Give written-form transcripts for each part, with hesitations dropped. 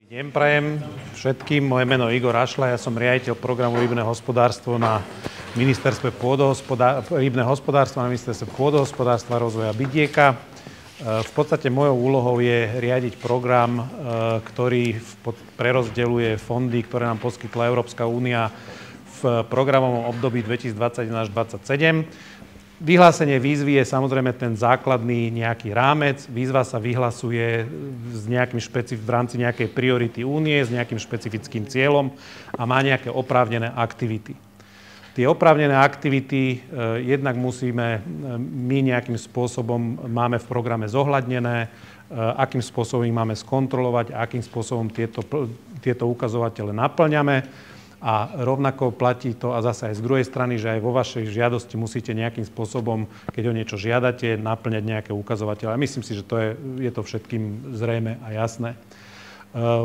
Deň prajem všetkým. Moje meno je Igor Ašla, ja som riaditeľ programu Rybné hospodárstvo na ministerstve pôdohospodárstva a rozvoja vidieka. V podstate mojou úlohou je riadiť program, ktorý prerozdeľuje fondy, ktoré nám poskytla Európska únia v programovom období 2021 až 2027. Vyhlásenie výzvy je samozrejme ten základný nejaký rámec. Výzva sa vyhlasuje v rámci nejakej priority únie s nejakým špecifickým cieľom a má nejaké oprávnené aktivity. Tie oprávnené aktivity jednak my nejakým spôsobom máme v programe zohľadnené, akým spôsobom ich máme skontrolovať a akým spôsobom tieto ukazovatele naplňame. A rovnako platí to a zase aj z druhej strany, že aj vo vašej žiadosti musíte nejakým spôsobom, keď o niečo žiadate, naplňať nejaké ukazovatele. A myslím si, že je to všetkým zrejme a jasné.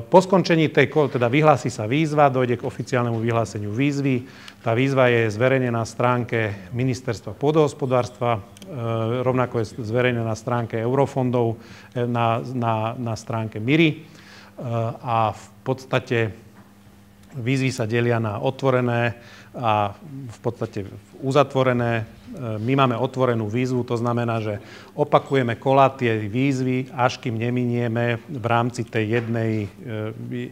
Po skončení vyhlási sa výzva, dojde k oficiálnemu vyhláseniu výzvy. Tá výzva je zverejnená na stránke Ministerstva pôdohospodárstva, rovnako je zverejnená na stránke eurofondov, na stránke MIRI. A v podstate výzvy sa delia na otvorené a v podstate uzatvorené. My máme otvorenú výzvu, to znamená, že opakujeme kola tie výzvy, až kým neminieme v rámci tej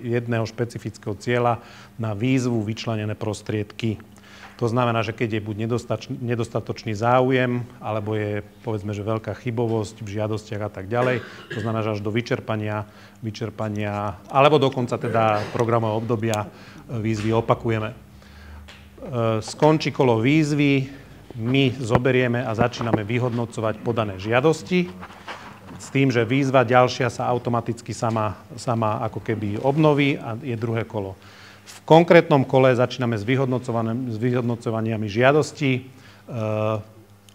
jedného špecifického cieľa na výzvu vyčlenené prostriedky. To znamená, že keď je buď nedostatočný záujem, alebo je, povedzme, že veľká chybovosť v žiadostiach a tak ďalej, to znamená, že až do vyčerpania, alebo dokonca teda programového obdobia výzvy opakujeme. Skončí kolo výzvy, my zoberieme a začíname vyhodnocovať podané žiadosti, s tým, že výzva ďalšia sa automaticky sama ako keby obnoví a je druhé kolo. V konkrétnom kole začíname s vyhodnocovaniami žiadosti,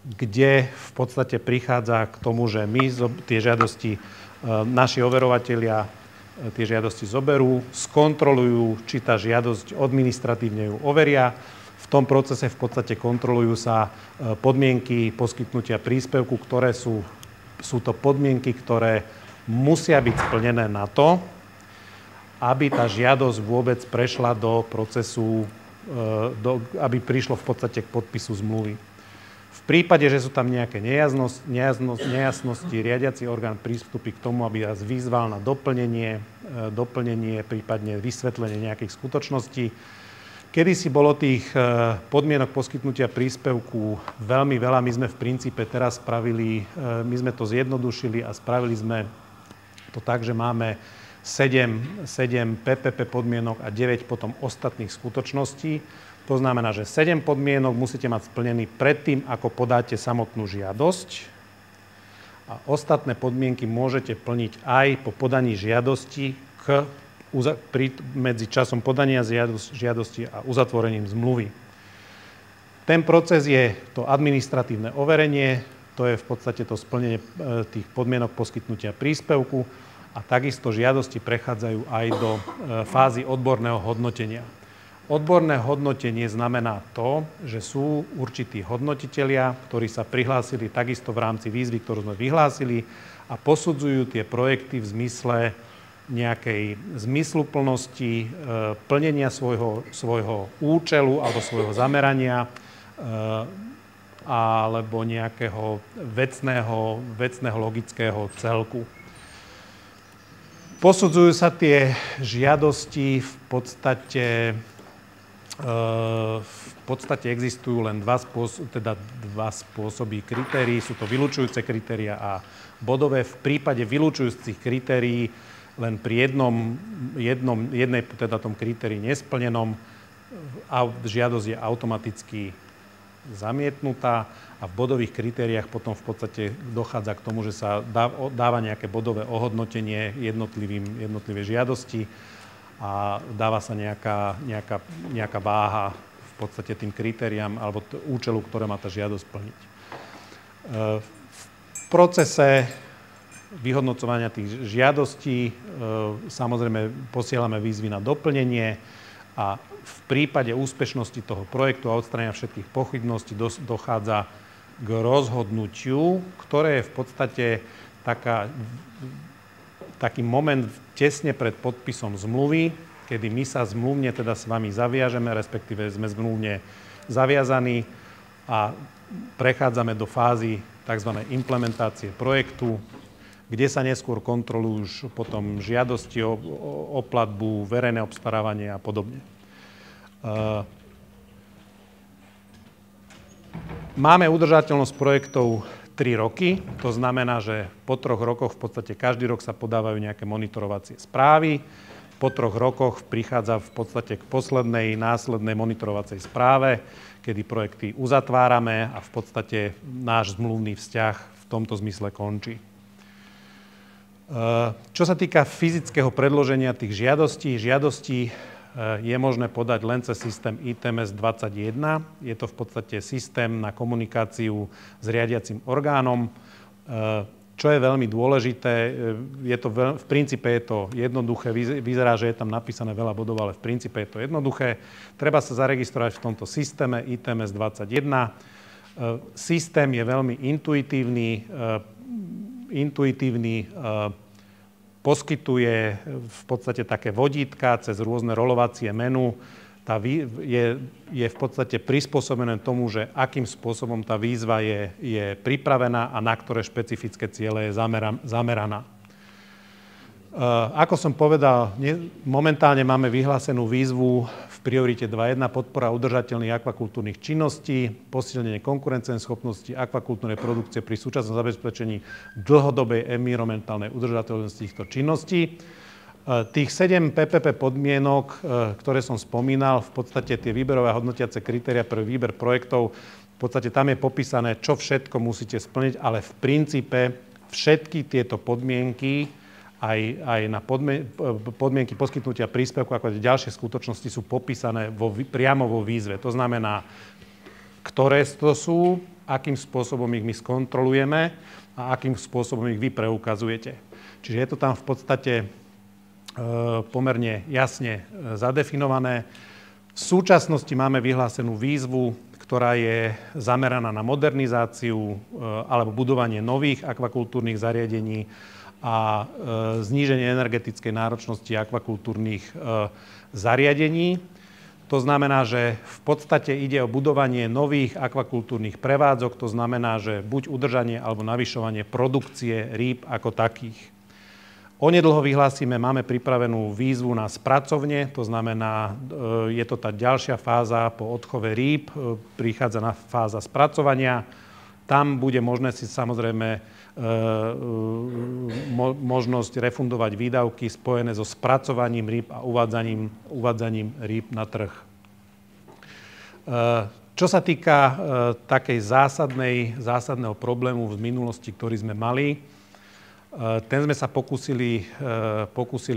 kde v podstate prichádza k tomu, že my tie žiadosti, naši overovatelia tie žiadosti zoberú, skontrolujú, či tá žiadosť administratívne ju overia. V tom procese v podstate kontrolujú sa podmienky poskytnutia príspevku, ktoré sú to podmienky, ktoré musia byť splnené na to, aby tá žiadosť vôbec prešla do procesu, aby prišlo v podstate k podpisu zmluvy. V prípade, že sú tam nejaké nejasnosti, riadiaci orgán prístupí k tomu, aby vás vyzval na doplnenie, prípadne vysvetlenie nejakých skutočností. Kedysi bolo tých podmienok poskytnutia príspevku veľmi veľa. My sme v princípe teraz my sme to zjednodušili a spravili sme to tak, že máme 7 PPP podmienok a 9 potom ostatných skutočností. To znamená, že 7 podmienok musíte mať splnený predtým, ako podáte samotnú žiadosť. A ostatné podmienky môžete plniť aj po podaní žiadosti medzi časom podania žiadosti a uzatvorením zmluvy. Ten proces je to administratívne overenie, to je v podstate to splnenie tých podmienok poskytnutia príspevku. A takisto žiadosti prechádzajú aj do fázy odborného hodnotenia. Odborné hodnotenie znamená to, že sú určití hodnotitelia, ktorí sa prihlásili takisto v rámci výzvy, ktorú sme vyhlásili a posudzujú tie projekty v zmysle nejakej zmysluplnosti, plnenia svojho účelu alebo svojho zamerania alebo nejakého vecného logického celku. Posudzujú sa tie žiadosti, v podstate existujú len dva spôsoby kritérií. Sú to vylučujúce kritéria a bodové. V prípade vylučujúcich kritérií len pri jednej tom kritérii nesplnenom a žiadosť je automaticky zamietnutá a v bodových kritériách potom v podstate dochádza k tomu, že sa dáva nejaké bodové ohodnotenie jednotlivé žiadosti a dáva sa nejaká váha v podstate tým kritériám alebo účelu, ktoré má tá žiadosť plniť. V procese vyhodnocovania tých žiadostí samozrejme posielame výzvy na doplnenie a v prípade úspešnosti toho projektu a odstránenia všetkých pochybností dochádza k rozhodnutiu, ktoré je v podstate taký moment tesne pred podpisom zmluvy, kedy my sa zmluvne teda s vami zaviažeme, respektíve sme zmluvne zaviazaní a prechádzame do fázy tzv. Implementácie projektu, kde sa neskôr kontrolujú už potom žiadosti o platbu, verejné obstarávanie a podobne. Máme udržateľnosť projektov 3 roky, to znamená, že po 3 rokoch v podstate každý rok sa podávajú nejaké monitorovacie správy. Po 3 rokoch prichádza v podstate k poslednej následnej monitorovacej správe, kedy projekty uzatvárame a v podstate náš zmluvný vzťah v tomto zmysle končí. Čo sa týka fyzického predloženia tých žiadostí je možné podať len cez systém ITMS 21. Je to v podstate systém na komunikáciu s riadiacim orgánom. Čo je veľmi dôležité, v princípe je to jednoduché, vyzerá, že je tam napísané veľa bodov, ale v princípe je to jednoduché. Treba sa zaregistrovať v tomto systéme ITMS 21. Systém je veľmi intuitívny, poskytuje v podstate také vodítka cez rôzne rolovacie menu. Je v podstate prispôsobené tomu, že akým spôsobom tá výzva je pripravená a na ktoré špecifické ciele je zameraná. Ako som povedal, momentálne máme vyhlásenú výzvu v priorite 2.1 podpora udržateľných akvakultúrnych činností, posilnenie konkurencieschopnosti akvakultúrnej produkcie pri súčasnom zabezpečení dlhodobej environmentálnej udržateľnosti týchto činností. Tých 7 PPP podmienok, ktoré som spomínal, v podstate tie výberové a hodnotiace kritéria pre výber projektov, v podstate tam je popísané, čo všetko musíte splniť, ale v princípe všetky tieto podmienky, aj na podmienky poskytnutia príspevku, ako aj ďalšie skutočnosti sú popísané priamo vo výzve. To znamená, ktoré to sú, akým spôsobom ich my skontrolujeme a akým spôsobom ich vy preukazujete. Čiže je to tam v podstate pomerne jasne zadefinované. V súčasnosti máme vyhlásenú výzvu, ktorá je zameraná na modernizáciu alebo budovanie nových akvakultúrnych zariadení a zníženie energetickej náročnosti akvakultúrnych zariadení. To znamená, že v podstate ide o budovanie nových akvakultúrnych prevádzok, to znamená, že buď udržanie alebo navyšovanie produkcie rýb ako takých. Onedlho vyhlásime, máme pripravenú výzvu na spracovne, to znamená, je to tá ďalšia fáza po odchove rýb, prichádza na fáza spracovania. Tam bude možné si samozrejme možnosť refundovať výdavky spojené so spracovaním rýb a uvádzaním rýb na trh. Čo sa týka takej zásadného problému v minulosti, ktorý sme mali, ten sme sa pokúsili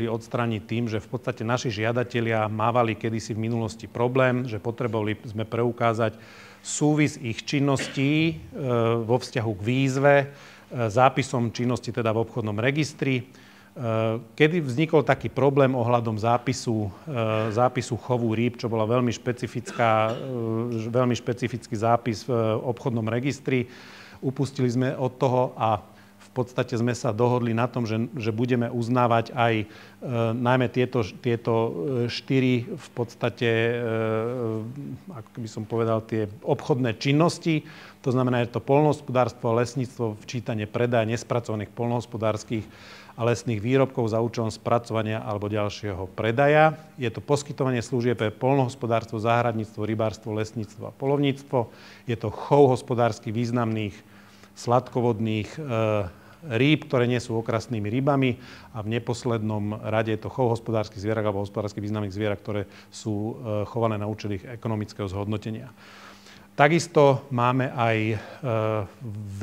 odstrániť tým, že v podstate naši žiadatelia mávali kedysi v minulosti problém, že potrebovali sme preukázať súvis ich činností vo vzťahu k výzve, zápisom činnosti teda v obchodnom registri. Kedy vznikol taký problém ohľadom zápisu chovu rýb, čo bola veľmi špecifický zápis v obchodnom registri, upustili sme od toho a v podstate sme sa dohodli na tom, že budeme uznávať aj najmä tieto 4 v podstate, ako by som povedal, tie obchodné činnosti. To znamená, že to poľnohospodárstvo a lesníctvo, včítanie predaja nespracovaných poľnohospodárskych a lesných výrobkov za účelom spracovania alebo ďalšieho predaja. Je to poskytovanie služieb pre poľnohospodárstvo, záhradníctvo, rybárstvo, lesníctvo a poľovníctvo. Je to chov hospodársky významných sladkovodných rýb, ktoré nie sú okrasnými rybami a v neposlednom rade je to chov hospodárskych zvierat alebo hospodársky významných zvierat, ktoré sú chované na účely ekonomického zhodnotenia. Takisto máme aj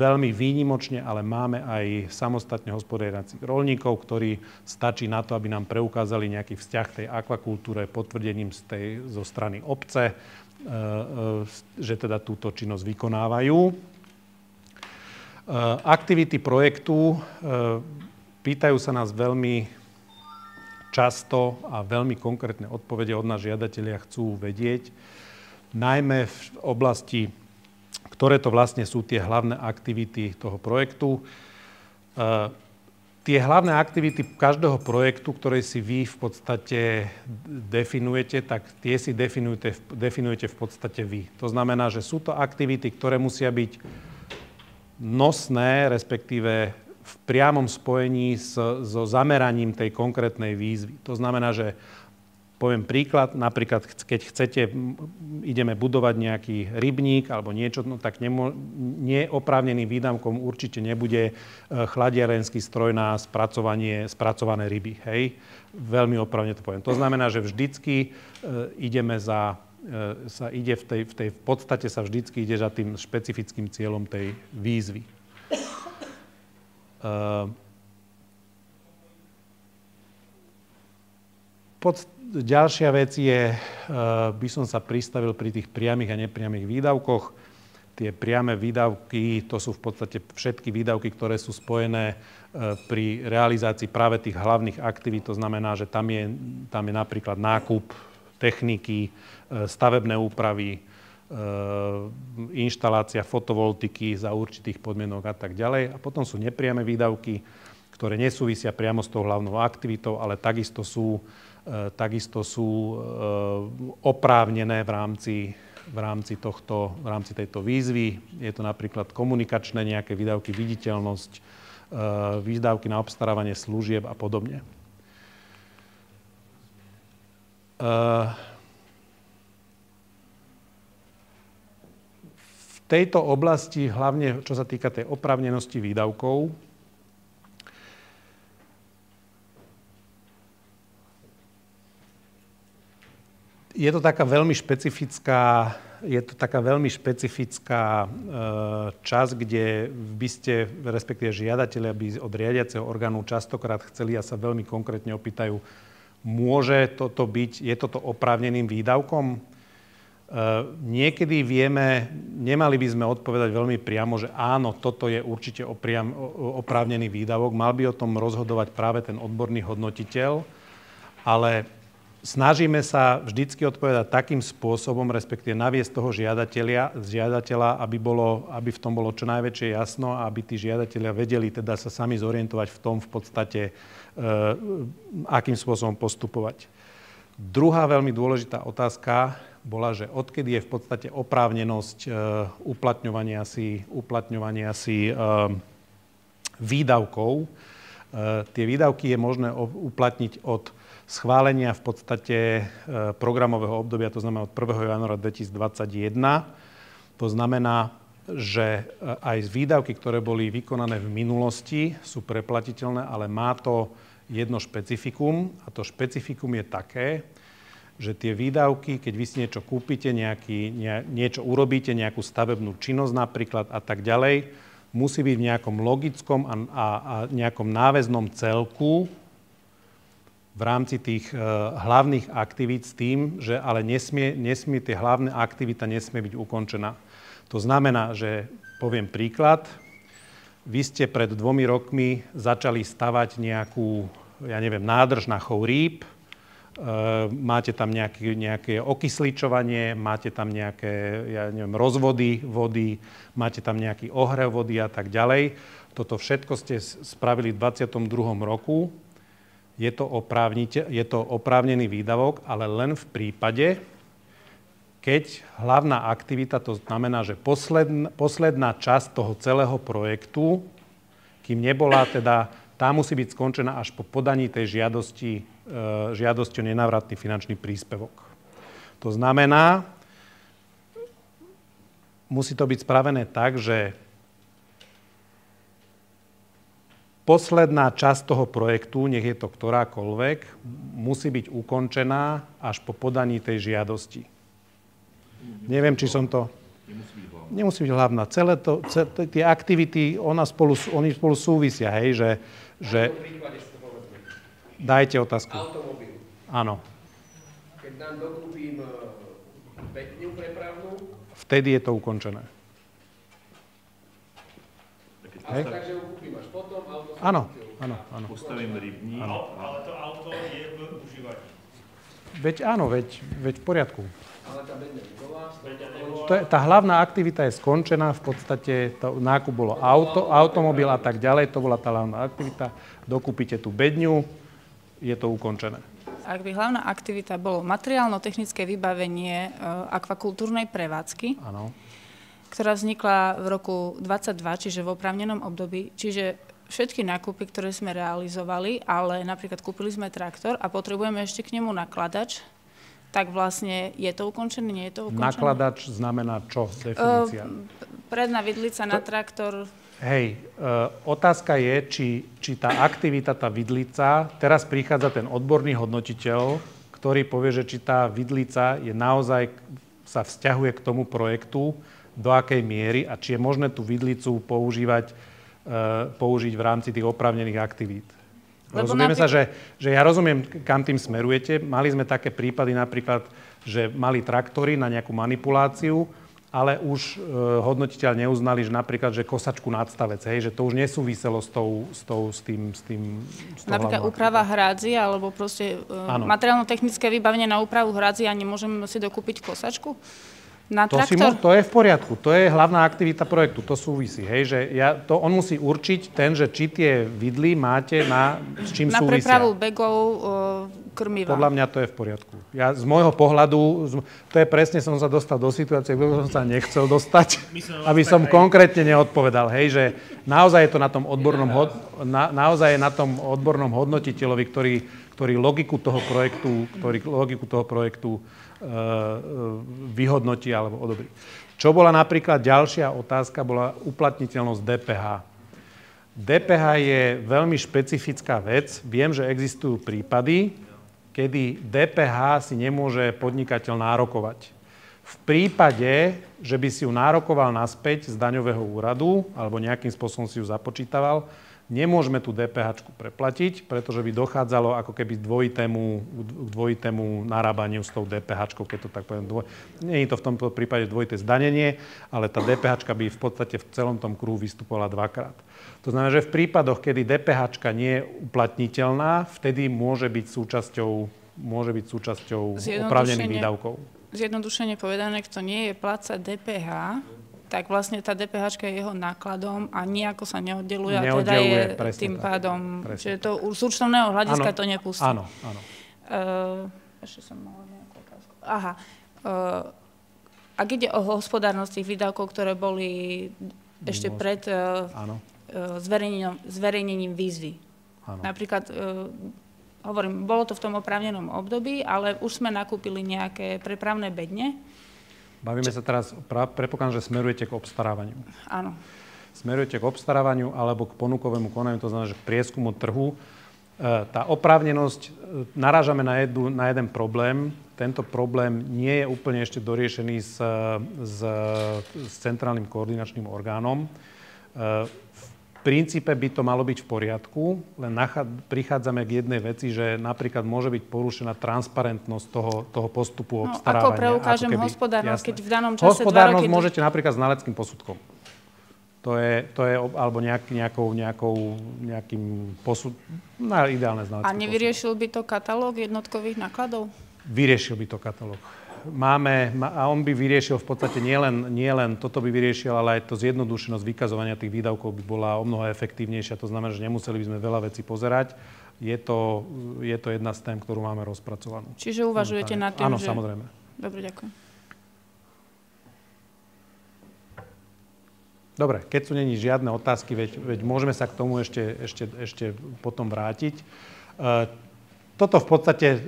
veľmi výnimočne, ale máme aj samostatne hospodáriacich roľníkov, ktorí stačí na to, aby nám preukázali nejaký vzťah tej akvakultúre potvrdením zo strany obce, že teda túto činnosť vykonávajú. Aktivity projektu, pýtajú sa nás veľmi často a veľmi konkrétne odpovede od nás žiadatelia chcú vedieť, najmä v oblasti, ktoré to vlastne sú tie hlavné aktivity toho projektu. Tie hlavné aktivity každého projektu, ktoré si vy v podstate definujete, tak tie si definujete v podstate vy. To znamená, že sú to aktivity, ktoré musia byť nosné, respektíve v priamom spojení so zameraním tej konkrétnej výzvy. To znamená, že poviem príklad, napríklad keď chcete, ideme budovať nejaký rybník alebo niečo, no tak neoprávneným výdavkom určite nebude chladiarenský stroj na spracované ryby. Hej? Veľmi oprávne to poviem. To znamená, že vždycky v podstate sa vždycky ide za tým špecifickým cieľom tej výzvy. Ďalšia vec je, by som sa pristavil pri tých priamych a nepriamých výdavkoch. Tie priame výdavky, to sú v podstate všetky výdavky, ktoré sú spojené pri realizácii práve tých hlavných aktivít. To znamená, že tam je napríklad nákup techniky, stavebné úpravy, inštalácia fotovoltiky za určitých podmienok a tak ďalej. A potom sú nepriame výdavky, ktoré nesúvisia priamo s tou hlavnou aktivitou, ale takisto sú oprávnené v rámci tejto výzvy. Je to napríklad komunikačné nejaké výdavky, viditeľnosť, výdavky na obstarávanie služieb a podobne. V tejto oblasti, hlavne čo sa týka tej oprávnenosti výdavkov, je to taká veľmi špecifická časť, kde by ste, respektíve žiadatelia by od riadiaceho orgánu častokrát chceli a sa veľmi konkrétne opýtajú, môže toto byť, je toto oprávneným výdavkom? Niekedy vieme, nemali by sme odpovedať veľmi priamo, že áno, toto je určite oprávnený výdavok, mal by o tom rozhodovať práve ten odborný hodnotiteľ, ale snažíme sa vždycky odpovedať takým spôsobom, respektíve naviesť toho žiadateľa, aby v tom bolo čo najväčšie jasno a aby tí žiadatelia vedeli teda sa sami zorientovať v tom v podstate, akým spôsobom postupovať. Druhá veľmi dôležitá otázka bola, že odkedy je v podstate oprávnenosť uplatňovania si výdavkov. Tie výdavky je možné uplatniť od schválenia v podstate programového obdobia, to znamená od 1. januára 2021. To znamená, že aj výdavky, ktoré boli vykonané v minulosti, sú preplatiteľné, ale má to jedno špecifikum. A to špecifikum je také, že tie výdavky, keď vy si niečo kúpite, niečo urobíte, nejakú stavebnú činnosť napríklad a tak ďalej, musí byť v nejakom logickom a nejakom náväznom celku v rámci tých hlavných aktivít s tým, že ale nesmie tie hlavné aktivita nesmie byť ukončená. To znamená, že poviem príklad, vy ste pred 2 rokmi začali stavať nejakú, nádrž na chov rýb, máte tam nejaké okysličovanie, máte tam nejaké, rozvody vody, máte tam nejaký ohrev vody a tak ďalej. Toto všetko ste spravili v 22. roku. Je to oprávnený výdavok, ale len v prípade, keď hlavná aktivita, to znamená, že posledná časť toho celého projektu, kým nebola teda, tá musí byť skončená až po podaní tej žiadosti o nenávratný finančný príspevok. To znamená, musí to byť spravené tak, že posledná časť toho projektu, nech je to ktorákoľvek, musí byť ukončená až po podaní tej žiadosti. Neviem, či som to... Nemusí byť hlavná. Tie aktivity, oni spolu súvisia, hej, že... Dajte otázku. Automobil. Áno. Keď nám dokúpim pätňu prepravnú... Vtedy je to ukončené. Takže ju kúpim až potom, auto... Áno. Postavím rybník. Ale to auto je v užívaní. Veď áno, veď v poriadku. Ale tá bedňa nebola, Tá hlavná aktivita je skončená, v podstate nákup bolo automobil a tak ďalej, to bola tá hlavná aktivita. Dokúpite tú bedňu, je to ukončené. Ak by hlavná aktivita bolo materiálno-technické vybavenie akvakultúrnej prevádzky, Áno. ktorá vznikla v roku 2022, čiže v oprávnenom období, čiže všetky nákupy, ktoré sme realizovali, ale napríklad kúpili sme traktor a potrebujeme ešte k nemu nakladač, tak vlastne je to ukončené, nie je to ukončené? Nakladač znamená čo? Definícia. Predná vidlica na traktor. Hej, otázka je, či tá aktivita, tá vidlica, teraz prichádza ten odborný hodnotiteľ, ktorý povie, že či tá vidlica je naozaj, sa vzťahuje k tomu projektu, do akej miery a či je možné tú vidlicu použiť v rámci tých oprávnených aktivít. Rozumieme sa, že ja rozumiem, kam tým smerujete. Mali sme také prípady napríklad, že mali traktory na nejakú manipuláciu, ale už hodnotiteľ neuznali, že napríklad, že kosačku nadstavec, hej, že to už nesúviselo s tým napríklad úprava hrádzi, alebo proste materiálno-technické vybavenie na úpravu hrádzi a nemôžem si dokúpiť kosačku? Na traktor? To je v poriadku, to je hlavná aktivita projektu, to súvisí, hej, že on musí určiť že či tie vidly máte s čím súvisia. Na prepravu begov, krmiva. Podľa mňa to je v poriadku. Ja z môjho pohľadu, to je presne, som sa dostal do situácie, kde som sa nechcel dostať, aby som konkrétne neodpovedal, hej, že naozaj je to na tom odbornom hodnotiteľovi, ktorý logiku toho projektu vyhodnotí alebo odobrí. Čo bola napríklad ďalšia otázka, bola uplatniteľnosť DPH. DPH je veľmi špecifická vec. Viem, že existujú prípady, kedy DPH si nemôže podnikateľ nárokovať. V prípade, že by si ju nárokoval naspäť z daňového úradu alebo nejakým spôsobom si ju započítaval, nemôžeme tú DPH preplatiť, pretože by dochádzalo ako keby k dvojitému narábaniu s tou DPH, keď to tak poviem. Nie je to v tomto prípade dvojité zdanenie, ale tá DPH by v podstate v celom tom kruhu vystupovala dvakrát. To znamená, že v prípadoch, kedy DPH nie je uplatniteľná, vtedy môže byť súčasťou oprávnených výdavkov. Zjednodušene povedané, kto nie je pláca DPH, tak vlastne tá DPH je jeho nákladom a nejako sa neoddeluje a teda je tým pádom, čiže to z účtovného hľadiska to nepustí. Áno. Ešte som mala nejakú otázku. Aha. Ak ide o hospodárnosť tých výdavkov, ktoré boli ešte pred zverejnením výzvy. Áno. Napríklad, hovorím, bolo to v tom oprávnenom období, ale už sme nakúpili nejaké prepravné bedne. Bavíme sa teraz, predpokladám, že smerujete k obstarávaniu. Áno. Smerujete k obstarávaniu alebo k ponukovému konaniu, to znamená, že k prieskumu trhu. Tá oprávnenosť, narážame na jeden problém. Tento problém nie je úplne ešte doriešený s centrálnym koordinačným orgánom. V princípe by to malo byť v poriadku, len prichádzame k jednej veci, že napríklad môže byť porušená transparentnosť toho postupu obstarávania. Ako preukážem hospodárnosť, keď v danom čase 2 roky... Hospodárnosť môžete napríklad s znaleckým posudkom. To je alebo nejakým ideálne znalecké. A nevyriešil by to katalóg jednotkových nákladov? Vyriešil by to katalóg. A on by vyriešil v podstate nielen toto by vyriešil, ale aj to zjednodušenosť vykazovania tých výdavkov by bola omnoho efektívnejšia. To znamená, že nemuseli by sme veľa vecí pozerať. Je to jedna z tém, ktorú máme rozpracovanú. Čiže uvažujete nad tým, Áno, samozrejme. Dobre, ďakujem. Dobre, keď sú není žiadne otázky, veď môžeme sa k tomu ešte potom vrátiť. Toto v podstate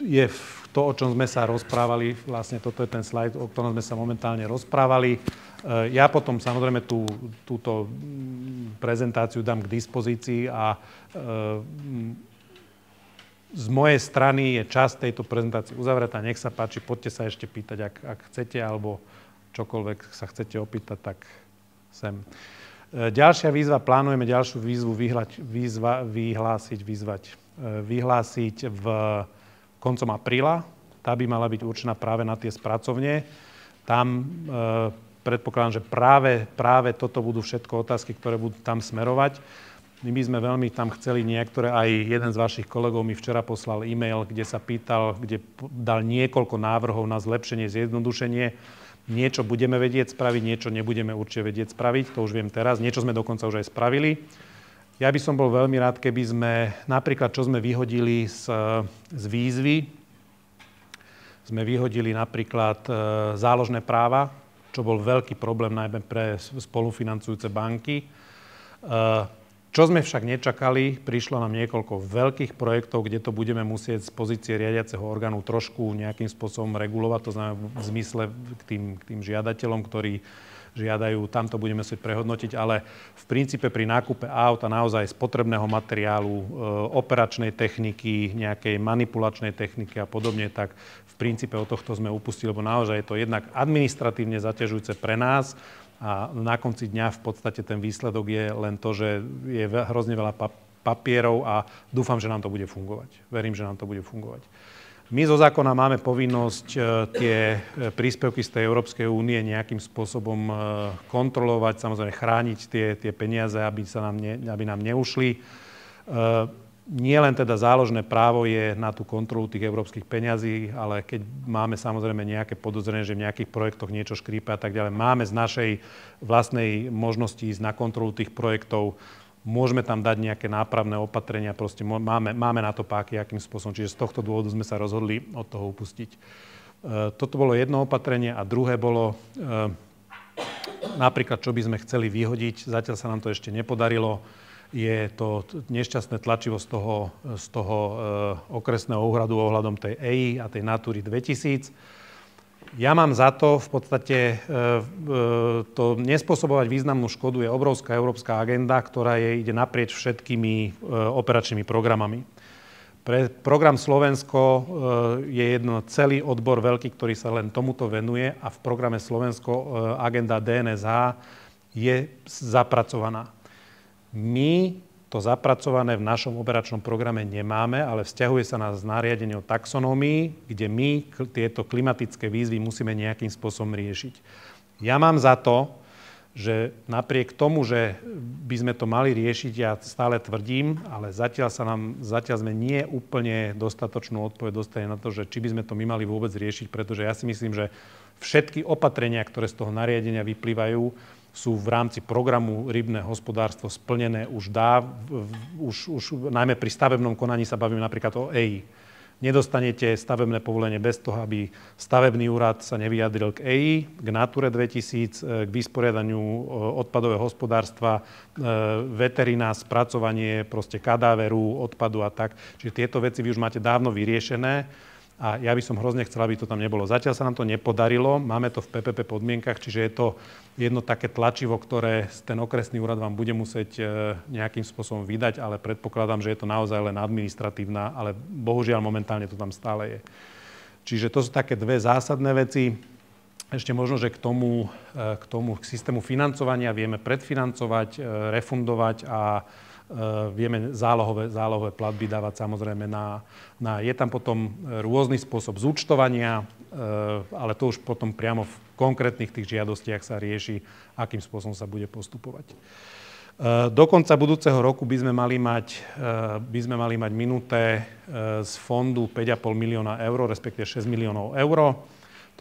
je to, o čom sme sa rozprávali, vlastne toto je ten slajd, o ktorom sme sa momentálne rozprávali. Ja potom samozrejme túto prezentáciu dám k dispozícii a z mojej strany je časť tejto prezentácie uzavretá. Nech sa páči, poďte sa ešte pýtať, ak chcete, alebo čokoľvek sa chcete opýtať, tak sem. Ďalšia výzva, plánujeme ďalšiu výzvu vyhlásiť v koncom apríla. Tá by mala byť určená práve na tie spracovne. Tam predpokladám, že práve toto budú všetko otázky, ktoré budú tam smerovať. My by sme veľmi tam chceli niektoré, aj jeden z vašich kolegov mi včera poslal e-mail, kde sa pýtal, kde dal niekoľko návrhov na zlepšenie, zjednodušenie. Niečo budeme vedieť spraviť, niečo nebudeme určite vedieť spraviť, to už viem teraz, niečo sme dokonca už aj spravili. Ja by som bol veľmi rád, keby sme napríklad, čo sme vyhodili z výzvy, sme vyhodili napríklad záložné práva, čo bol veľký problém najmä pre spolufinancujúce banky. Čo sme však nečakali, prišlo nám niekoľko veľkých projektov, kde to budeme musieť z pozície riadiaceho orgánu trošku nejakým spôsobom regulovať, to znamená v zmysle k tým žiadateľom, ktorí žiadajú, tam to budeme musieť prehodnotiť, ale v princípe pri nákupe aut a naozaj spotrebného materiálu, operačnej techniky, nejakej manipulačnej techniky a podobne, tak v princípe od tohto sme upustili, lebo naozaj je to jednak administratívne zaťažujúce pre nás, a na konci dňa v podstate ten výsledok je len to, že je hrozne veľa papierov a dúfam, že nám to bude fungovať. Verím, že nám to bude fungovať. My zo zákona máme povinnosť tie príspevky z tej Európskej únie nejakým spôsobom kontrolovať, samozrejme chrániť tie peniaze, aby nám neušli. Nie len teda záložné právo je na tú kontrolu tých európskych peňazí, ale keď máme samozrejme nejaké podozrenie, že v nejakých projektoch niečo škrípe a tak ďalej, máme z našej vlastnej možnosti ísť na kontrolu tých projektov, môžeme tam dať nejaké nápravné opatrenia, proste máme na to páky, akým spôsobom. Čiže z tohto dôvodu sme sa rozhodli od toho upustiť. Toto bolo jedno opatrenie a druhé bolo napríklad, čo by sme chceli vyhodiť, zatiaľ sa nám to ešte nepodarilo, je to nešťastné tlačivo z toho okresného úhradu ohľadom tej EI a tej Natúry 2000. Ja mám za to v podstate to nespôsobovať významnú škodu je obrovská európska agenda, ktorá ide naprieč všetkými operačnými programami. Pre program Slovensko je celý odbor veľký, ktorý sa len tomuto venuje a v programe Slovensko agenda DNSH je zapracovaná. My to zapracované v našom operačnom programe nemáme, ale vzťahuje sa na nariadenie o taxonómii, kde my tieto klimatické výzvy musíme nejakým spôsobom riešiť. Ja mám za to, že napriek tomu, že by sme to mali riešiť, ja stále tvrdím, ale zatiaľ sme nie úplne dostatočnú odpoveď dostali na to, že či by sme to my mali vôbec riešiť, pretože ja si myslím, že všetky opatrenia, ktoré z toho nariadenia vyplývajú, sú v rámci programu Rybné hospodárstvo splnené už najmä pri stavebnom konaní sa bavíme napríklad o EI. Nedostanete stavebné povolenie bez toho, aby stavebný úrad sa nevyjadril k EI, k Nature 2000, k vysporiadaniu odpadového hospodárstva, veterina, spracovanie proste kadáveru, odpadu a tak. Čiže tieto veci vy už máte dávno vyriešené. A ja by som hrozne chcel, aby to tam nebolo. Zatiaľ sa nám to nepodarilo, máme to v PPP podmienkach, čiže je to jedno také tlačivo, ktoré ten okresný úrad vám bude musieť nejakým spôsobom vydať, ale predpokladám, že je to naozaj len administratívna, ale bohužiaľ momentálne to tam stále je. Čiže to sú také dve zásadné veci. Ešte možno, že k tomu systému financovania vieme predfinancovať, refundovať a vieme zálohové platby dávať samozrejme je tam potom rôzny spôsob zúčtovania, ale to už potom priamo v konkrétnych tých žiadostiach sa rieši, akým spôsobom sa bude postupovať. Do konca budúceho roku by sme mali mať minuté z fondu 5,5 milióna eur, respektíve 6 miliónov eur.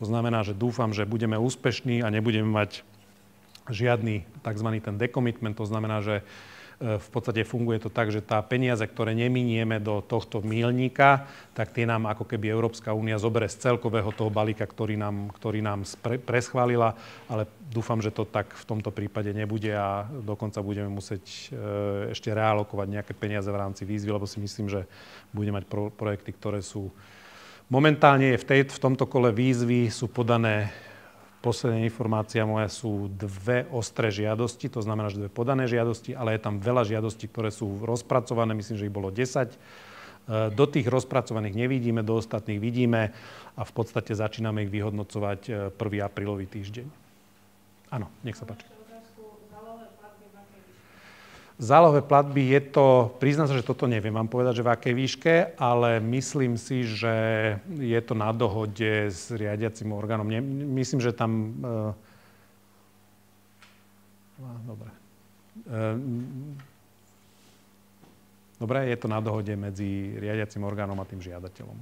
To znamená, že dúfam, že budeme úspešní a nebudeme mať žiadny tzv. Ten decommitment, to znamená, že v podstate funguje to tak, že tá peniaze, ktoré neminieme do tohto míľnika, tak tie nám ako keby Európska únia zoberie z celkového toho balíka, ktorý nám preschválila, ale dúfam, že to tak v tomto prípade nebude a dokonca budeme musieť ešte realokovať nejaké peniaze v rámci výzvy, lebo si myslím, že budeme mať projekty, ktoré sú momentálne v tomto kole výzvy sú podané. Posledná informácia moja sú 2 ostré žiadosti, to znamená, že 2 podané žiadosti, ale je tam veľa žiadostí, ktoré sú rozpracované, myslím, že ich bolo 10. Do tých rozpracovaných nevidíme, do ostatných vidíme a v podstate začíname ich vyhodnocovať 1. aprílový týždeň. Áno, nech sa páči. Zálohové platby je to, priznám sa, že toto neviem vám povedať, že v akej výške, ale myslím si, že je to na dohode s riadiacim orgánom. Myslím, že tam... Dobre. Dobre, je to na dohode medzi riadiacim orgánom a tým žiadateľom.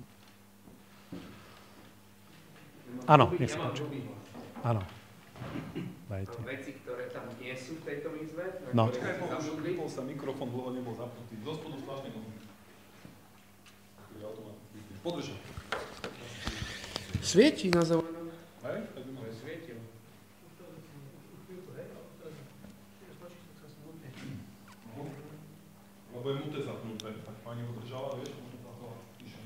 Áno, nech sa páči. Áno. Dajte. Veci, ktoré tam nie sú v tejto výzve, no. ktoré ste zabudli. Vypol sa mikrofón, dlho nebol zapnutý. Do spodu strašne možný. Podrža. Svieti na zelenom. Hej? Tak by ma svietil. Lebo je mute zapnuté. Tak pani ho držala, vieš, možno tam to píšem.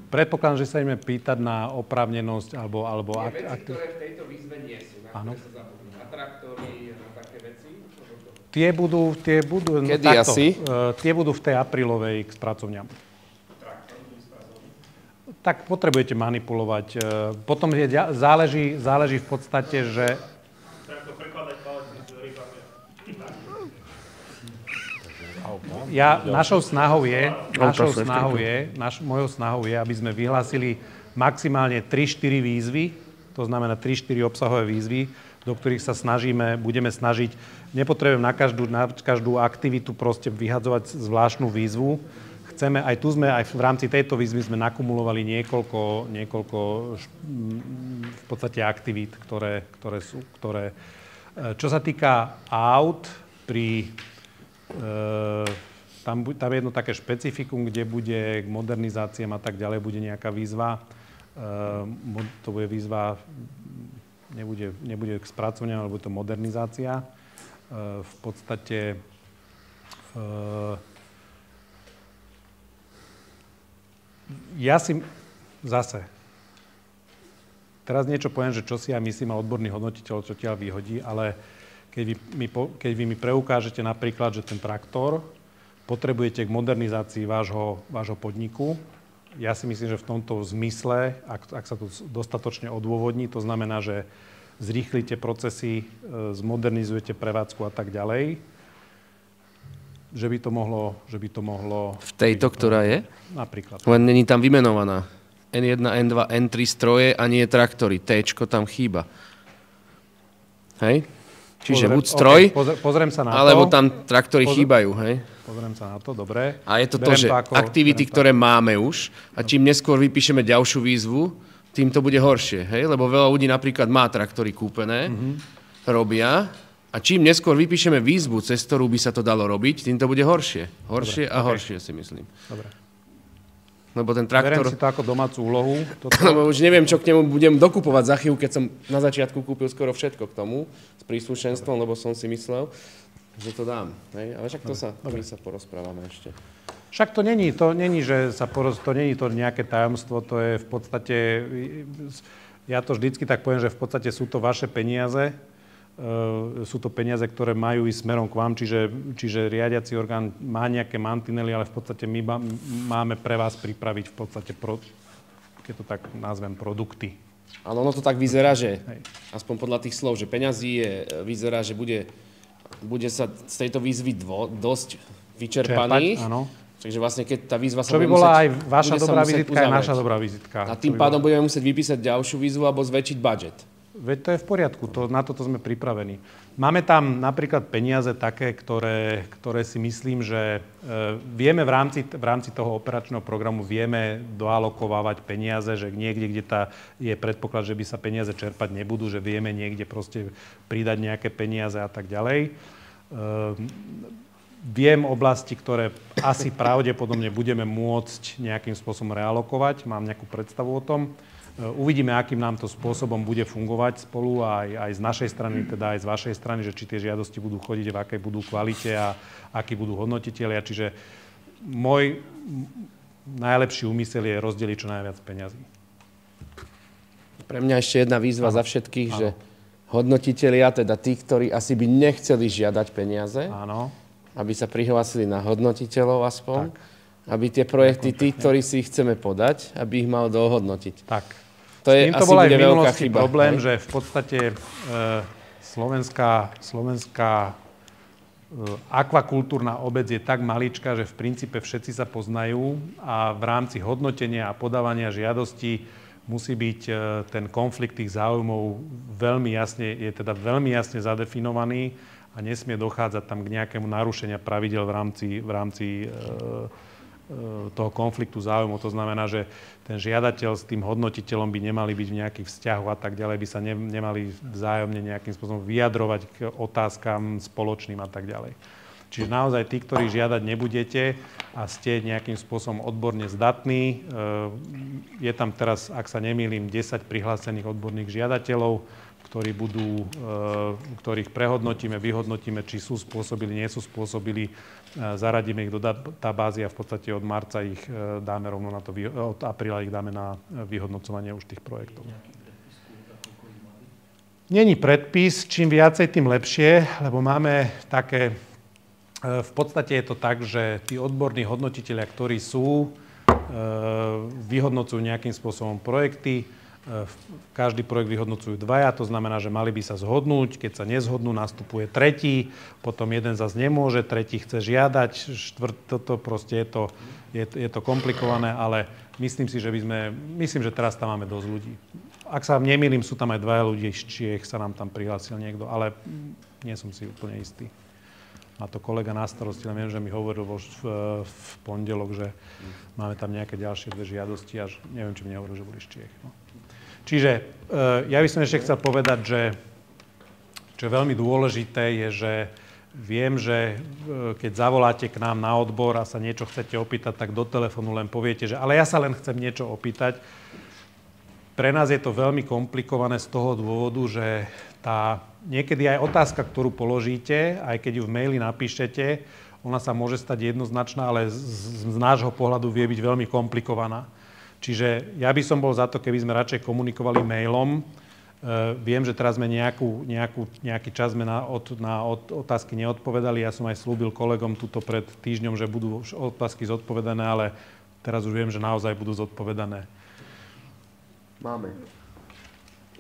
Predpokladám, že sa ideme pýtať na oprávnenosť alebo veci, ktoré v tejto výzve nie sú, na ktoré sa zabudnú. Na traktory, na také veci. Tie budú kedy asi? Tie budú v tej aprílovej k spracovňam. Tak potrebujete manipulovať. Potom záleží v podstate, že... Mojou snahou je, aby sme vyhlásili maximálne 3-4 výzvy, to znamená 3-4 obsahové výzvy, do ktorých sa budeme snažiť. Nepotrebujem na každú aktivitu proste vyhadzovať zvláštnu výzvu. Chceme, aj v rámci tejto výzvy sme nakumulovali niekoľko v podstate aktivít, ktoré sú. Čo sa týka aut, tam je jedno také špecifikum, kde bude k modernizáciám a tak ďalej, bude nejaká výzva. To bude výzva, nebude k spracovaniu, ale bude to modernizácia. V podstate ja si zase teraz niečo poviem, že čo si ja myslím a odborný hodnotiteľ, čo ťa vyhodí, ale keď vy mi preukážete napríklad, že ten traktor potrebujete k modernizácii vášho podniku, ja si myslím, že v tomto zmysle, ak sa to dostatočne odôvodní, to znamená, že zrýchlite procesy, zmodernizujete prevádzku a tak ďalej, že by to mohlo... V tejto, ktorá je? Napríklad. Len není tam vymenovaná. N1, N2, N3 stroje a nie traktory. T-čko tam chýba. Hej? Čiže buď stroj, pozriem sa na alebo tam traktory chýbajú. Hej? Pozriem sa na to, dobre. A je to že aktivity, ktoré máme už, a čím neskôr vypíšeme ďalšiu výzvu, tým to bude horšie. Hej? Lebo veľa ľudí napríklad má traktory kúpené, robia, a čím neskôr vypíšeme výzvu, cez ktorú by sa to dalo robiť, tým to bude horšie. Horšie a horšie, si myslím. Dobre. Lebo ten traktor... Beriem si to ako domácu úlohu. Lebo už neviem, čo k nemu budem dokupovať za chvíľu, keď som na začiatku kúpil skoro všetko k tomu, s príslušenstvom, lebo som si myslel, že to dám. Hej? Ale však my sa porozprávame ešte. Však to není to nejaké tajomstvo, to je v podstate... Ja to vždycky tak poviem, že v podstate sú to vaše peniaze, sú to peniaze, ktoré majú ísť smerom k vám, čiže riadiaci orgán má nejaké mantinely, ale v podstate my máme pre vás pripraviť v podstate, keď to tak nazvem, produkty. Ale ono to tak vyzerá, že aspoň podľa tých slov, že peňazí vyzerá, že bude sa z tejto výzvy dosť vyčerpaných. Áno. Takže vlastne, keď tá výzva sa čo by bola aj vaša dobrá vizitka, aj naša dobrá vizitka. A tým pádom budeme musieť vypísať ďalšiu výzvu alebo zväčšiť budget. Veď to je v poriadku, na toto sme pripravení. Máme tam napríklad peniaze také, ktoré si myslím, že vieme v rámci toho operačného programu vieme doalokovávať peniaze, že niekde, kde je predpoklad, že by sa peniaze čerpať nebudú, že vieme niekde proste pridať nejaké peniaze a tak ďalej. Viem oblasti, ktoré asi pravdepodobne budeme môcť nejakým spôsobom realokovať, mám nejakú predstavu o tom. Uvidíme, akým nám to spôsobom bude fungovať spolu aj z našej strany, teda aj z vašej strany, že či tie žiadosti budú chodiť, v akej budú kvalite a akí budú hodnotitelia. Čiže môj najlepší úmysel je rozdeliť čo najviac peňazí. Pre mňa ešte jedna výzva za všetkých, že hodnotitelia, teda tí, ktorí asi by nechceli žiadať peniaze, aby sa prihlásili na hodnotiteľov aspoň, aby tie projekty, tí, ktorí si ich chceme podať, aby ich mal dohodnotiť. Tak. To je asi bol aj bude v minulosti chyba, problém, že v podstate slovenská akvakultúrna obec je tak maličká, že v princípe všetci sa poznajú a v rámci hodnotenia a podávania žiadostí musí byť ten konflikt tých záujmov veľmi jasne zadefinovaný a nesmie dochádzať tam k nejakému narušenia pravidel v rámci toho konfliktu záujmov. To znamená, že ten žiadateľ s tým hodnotiteľom by nemali byť v nejakých vzťahoch a tak ďalej, by sa nemali vzájomne nejakým spôsobom vyjadrovať k otázkam spoločným a tak ďalej. Čiže naozaj tí, ktorí žiadať nebudete a ste nejakým spôsobom odborne zdatní, je tam teraz, ak sa nemýlim, 10 prihlásených odborných žiadateľov, ktorých prehodnotíme, vyhodnotíme, či sú spôsobili, nie sú spôsobili, zaradíme ich do databázy a v podstate od marca ich dáme rovno na to, od apríla ich dáme na vyhodnocovanie už tých projektov. Není predpis, čím viacej, tým lepšie, lebo máme také, v podstate je to tak, že tí odborní hodnotitelia, ktorí sú, vyhodnocujú nejakým spôsobom projekty. Každý projekt vyhodnocujú dvaja, to znamená, že mali by sa zhodnúť. Keď sa nezhodnú, nastupuje tretí, potom jeden zase nemôže, tretí chce žiadať, toto proste je to komplikované, ale myslím si, že teraz tam máme dosť ľudí. Ak sa nemýlim, sú tam aj dvaja ľudí z Čiech, sa nám tam prihlásil niekto, ale nie som si úplne istý. Má to kolega na starosti, len viem, že mi hovoril v pondelok, že máme tam nejaké ďalšie dve žiadosti, až neviem, či mi nehovoril, že boli z Čiech. No. Čiže ja by som ešte chcel povedať, že čo je veľmi dôležité, je, že viem, že keď zavoláte k nám na odbor a sa niečo chcete opýtať, tak do telefónu len poviete, že ale ja sa len chcem niečo opýtať. Pre nás je to veľmi komplikované z toho dôvodu, že niekedy aj otázka, ktorú položíte, aj keď ju v maili napíšete, ona sa môže stať jednoznačná, ale z nášho pohľadu vie byť veľmi komplikovaná. Čiže ja by som bol za to, keby sme radšej komunikovali mailom. Viem, že teraz sme nejaký čas sme na otázky neodpovedali. Ja som aj slúbil kolegom tuto pred týždňom, že budú otázky zodpovedané, ale teraz už viem, že naozaj budú zodpovedané. Máme.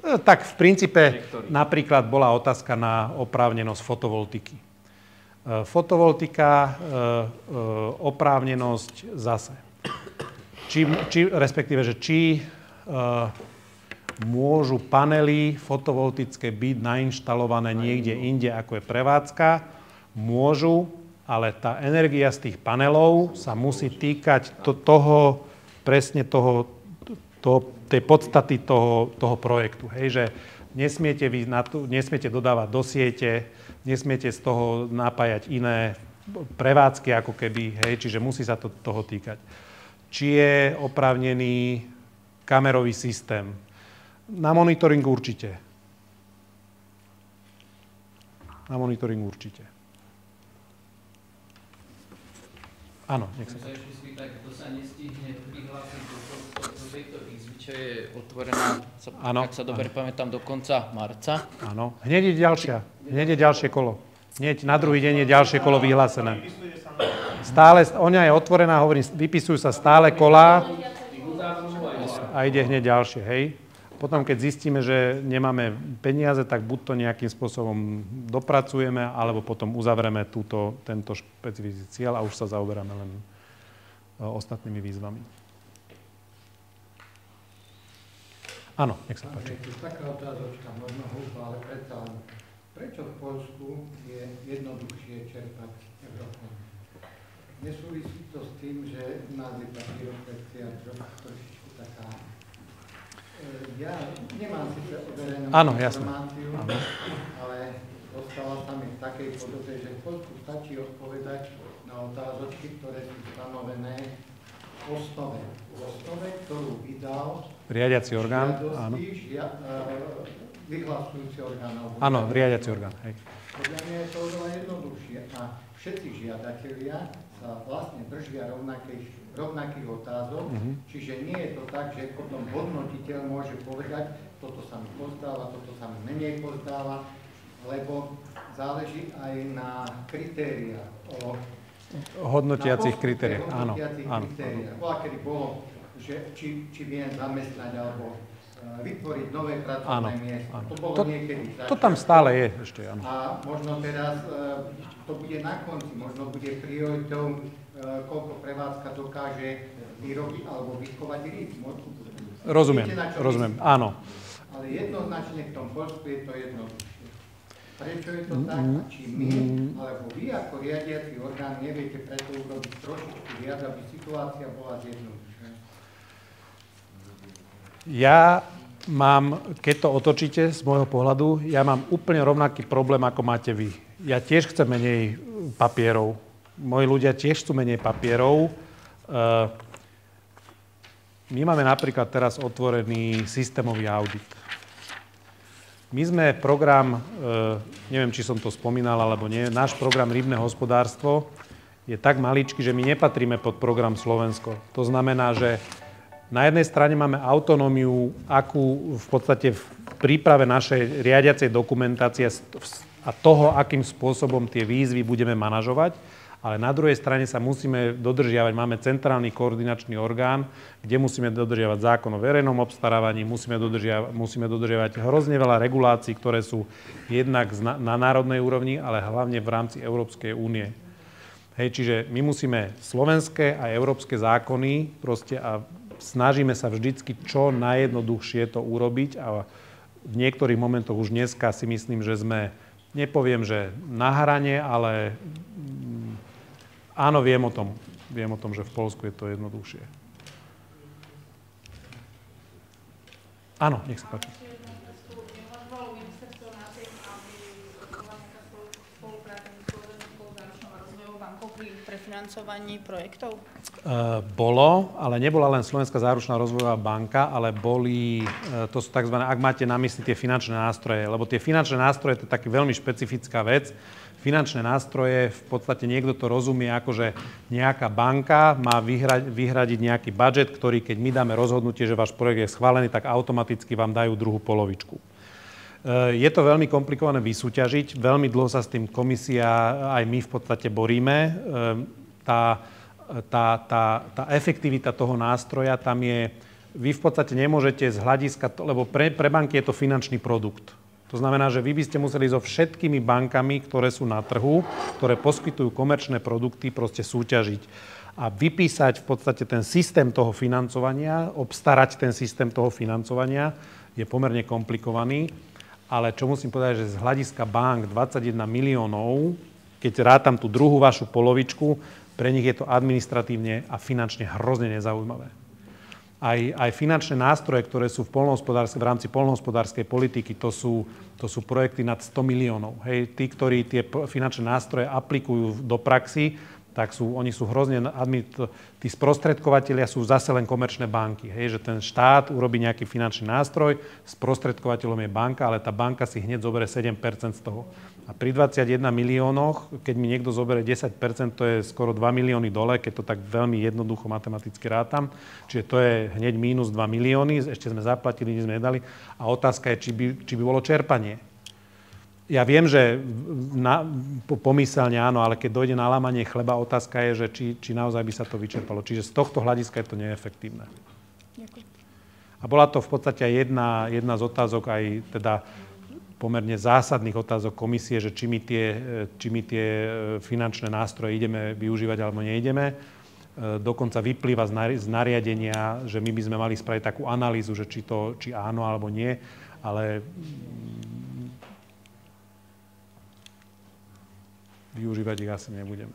Tak v princípe napríklad bola otázka na oprávnenosť fotovoltiky. Fotovoltika, oprávnenosť zase. Respektíve, či môžu panely fotovoltické byť nainštalované niekde inde, ako je prevádzka. Môžu, ale tá energia z tých panelov sa musí týkať tej podstaty toho projektu. Hej, že nesmiete dodávať do siete, nesmiete z toho napájať iné prevádzky, ako keby, hej, čiže musí sa to toho týkať. Či je oprávnený kamerový systém. Na monitoringu určite. Na monitoringu určite. Áno, nech sa páči. Kto sa nestihne prihlásiť do tejto výzvy, čo je otvorená, ak sa dobre pamätám, do konca marca. Áno. Hneď je ďalšie kolo. Hneď na druhý deň je ďalšie kolo vyhlásené. Stále, ona je otvorená, hovorím, vypisujú sa stále kolá a ide hneď ďalšie, hej. Potom, keď zistíme, že nemáme peniaze, tak buď to nejakým spôsobom dopracujeme, alebo potom uzavrieme tento špecifický cieľ a už sa zaoberáme len ostatnými výzvami. Áno, nech sa páči. Taká otázočka, možno hlúpa, ale predsa prečo v Poľsku je jednoduchšie čerpať eurofondy? Nesúvisí to s tým, že u nás je tá byrokracia trošičku taká. Ja nemám síce overenú informáciu, ale dostala sa mi v takej podobe, že v Poľsku stačí odpovedať na otázočky, ktoré sú stanovené v osnove, ktorú vydal riadiaci orgán, áno. Vyhlasujúci orgán. Áno, riadiaci orgán, hej. Podľa mňa je to oveľa jednoduchšie a všetci žiadatelia sa vlastne držia rovnakých otázok, čiže nie je to tak, že potom hodnotiteľ môže povedať, toto sa mi pozdáva, toto sa mi menej pozdáva, lebo záleží aj na kritériách. Hodnotiacich kritériách, áno. Bola, kedy bolo, že či viem zamestnať alebo vytvoriť nové pracovné miesta. To bolo niekedy. To tam stále je ešte, áno. A možno teraz to bude na konci, možno bude prioritou, koľko prevádzka dokáže vyrobiť alebo vychovať rýb. Rozumiem, áno. Ale jednoznačne v tom Poľsku je to jednoduchšie. Prečo je to tak? A či my, alebo vy ako riadiaci orgán neviete preto urobiť trošičku viac, aby situácia bola zjednodušená? Ja mám, keď to otočíte z môjho pohľadu, ja mám úplne rovnaký problém, ako máte vy. Ja tiež chcem menej papierov. Moji ľudia tiež chcú menej papierov. My máme napríklad teraz otvorený systémový audit. My sme program, neviem, či som to spomínal, alebo nie, náš program Rybné hospodárstvo je tak maličký, že my nepatríme pod program Slovensko. To znamená, že na jednej strane máme autonómiu, akú v podstate v príprave našej riadiacej dokumentácie a toho, akým spôsobom tie výzvy budeme manažovať, ale na druhej strane sa musíme dodržiavať, máme centrálny koordinačný orgán, kde musíme dodržiavať zákon o verejnom obstarávaní, musíme dodržiavať hrozne veľa regulácií, ktoré sú jednak na národnej úrovni, ale hlavne v rámci Európskej únie. Hej, čiže my musíme slovenské a európske zákony proste a snažíme sa vždycky čo najjednoduchšie to urobiť a v niektorých momentoch už dneska si myslím, že sme, nepoviem, že na hrane, ale áno, viem o tom, že v Poľsku je to jednoduchšie. Áno, nech sa páči. Financovaní projektov? Bolo, ale nebola len Slovenská záručná rozvojová banka, ale boli, to sú tzv. Ak máte na mysli tie finančné nástroje, lebo tie finančné nástroje, to je taký veľmi špecifická vec. Finančné nástroje, v podstate niekto to rozumie ako, že nejaká banka má vyhradiť nejaký budget, ktorý keď my dáme rozhodnutie, že váš projekt je schválený, tak automaticky vám dajú druhú polovičku. Je to veľmi komplikované vysúťažiť, veľmi dlho sa s tým komisia, aj my v podstate boríme. Tá efektivita toho nástroja, tam je, vy v podstate nemôžete z hľadiska, lebo pre banky je to finančný produkt. To znamená, že vy by ste museli so všetkými bankami, ktoré sú na trhu, ktoré poskytujú komerčné produkty, proste súťažiť a vypísať v podstate ten systém toho financovania, obstarať ten systém toho financovania je pomerne komplikovaný. Ale čo musím povedať, že z hľadiska bank 21 miliónov, keď rátam tú druhú vašu polovičku, pre nich je to administratívne a finančne hrozne nezaujímavé. Aj finančné nástroje, ktoré sú v rámci poľnohospodárskej politiky, to sú projekty nad 100 miliónov. Hej, tí, ktorí tie finančné nástroje aplikujú do praxi, tak oni sú hrozne, tí sprostredkovatelia sú zase len komerčné banky. Hej, že ten štát urobí nejaký finančný nástroj, sprostredkovateľom je banka, ale tá banka si hneď zoberie 7% z toho. A pri 21 miliónoch, keď mi niekto zoberie 10%, to je skoro 2 milióny dole, keď to tak veľmi jednoducho matematicky rátam. Čiže to je hneď mínus 2 milióny, ešte sme zaplatili, nič sme nedali. A otázka je, či by bolo čerpanie. Ja viem, že pomyselne áno, ale keď dojde na lámanie chleba, otázka je, že či naozaj by sa to vyčerpalo. Čiže z tohto hľadiska je to neefektívne. Ďakujem. A bola to v podstate jedna z otázok, aj teda pomerne zásadných otázok komisie, že či my tie finančné nástroje ideme využívať alebo neideme. Dokonca vyplýva z nariadenia, že my by sme mali spraviť takú analýzu, že či áno alebo nie, ale využívať ich asi nebudeme.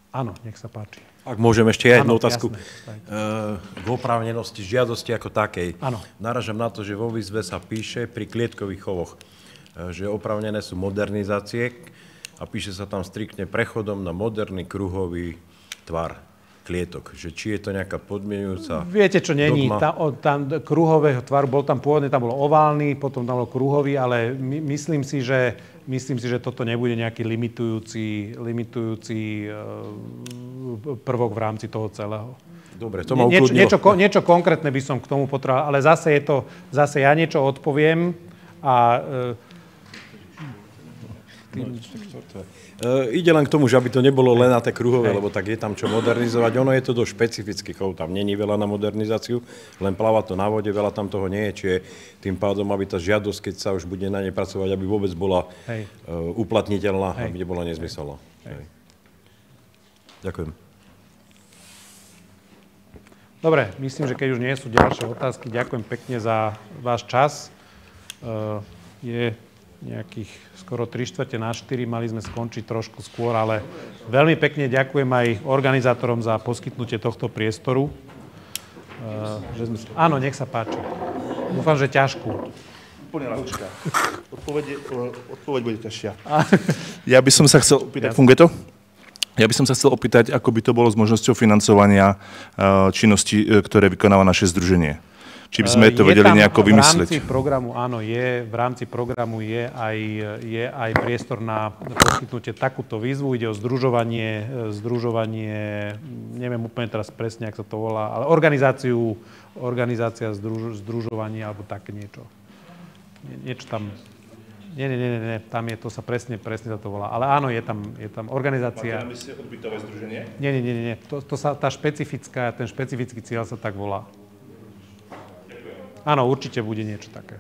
Áno, nech sa páči. Ak môžem ešte ja jednu otázku. K oprávnenosti žiadosti ako takej. Áno. Naražam na to, že vo výzve sa píše pri klietkových chovoch, že oprávnené sú modernizácie a píše sa tam striktne prechodom na moderný kruhový tvar klietok. Že či je to nejaká podmienujúca Viete, čo není. Tam kruhového tvaru, bol tam pôvodne, tam bol oválny, potom tam bol kruhový, ale myslím si, že toto nebude nejaký limitujúci prvok v rámci toho celého. Dobre, to ma ukludnilo. Niečo konkrétne by som k tomu potreboval, ale zase ja niečo odpoviem a ide len k tomu, že aby to nebolo len na tie kruhové, lebo tak je tam čo modernizovať. Ono je to dosť špecifický chov, tam není veľa na modernizáciu, len pláva to na vode, veľa tam toho nie je, čiže tým pádom, aby tá žiadosť, keď sa už bude na nej pracovať, aby vôbec bola uplatniteľná, aby nebola nezmyselná. Ďakujem. Dobre, myslím, že keď už nie sú ďalšie otázky, ďakujem pekne za váš čas. Je nejakých skoro 3:45, mali sme skončiť trošku skôr, ale veľmi pekne ďakujem aj organizátorom za poskytnutie tohto priestoru. Áno, nech sa páči. Dúfam, že ťažkú. Úplne ľahúčka. Odpoveď bude ťažšia. Ja by som sa chcel opýtať, funguje to? Ja by som sa chcel opýtať, ako by to bolo s možnosťou financovania činnosti, ktoré vykonáva naše združenie. Či by sme to vedeli nejako vymyslieť? V rámci programu je aj priestor na poskytnutie takúto výzvu. Ide o združovanie, neviem úplne teraz presne, ak sa to volá, ale organizácia združovania alebo také niečo. Niečo tam... Nie, tam je, to sa presne sa to volá. Ale áno, je tam organizácia... Máte na mysle odbytové združenie? Nie. Ten špecifický cieľ sa tak volá. Áno, určite bude niečo také.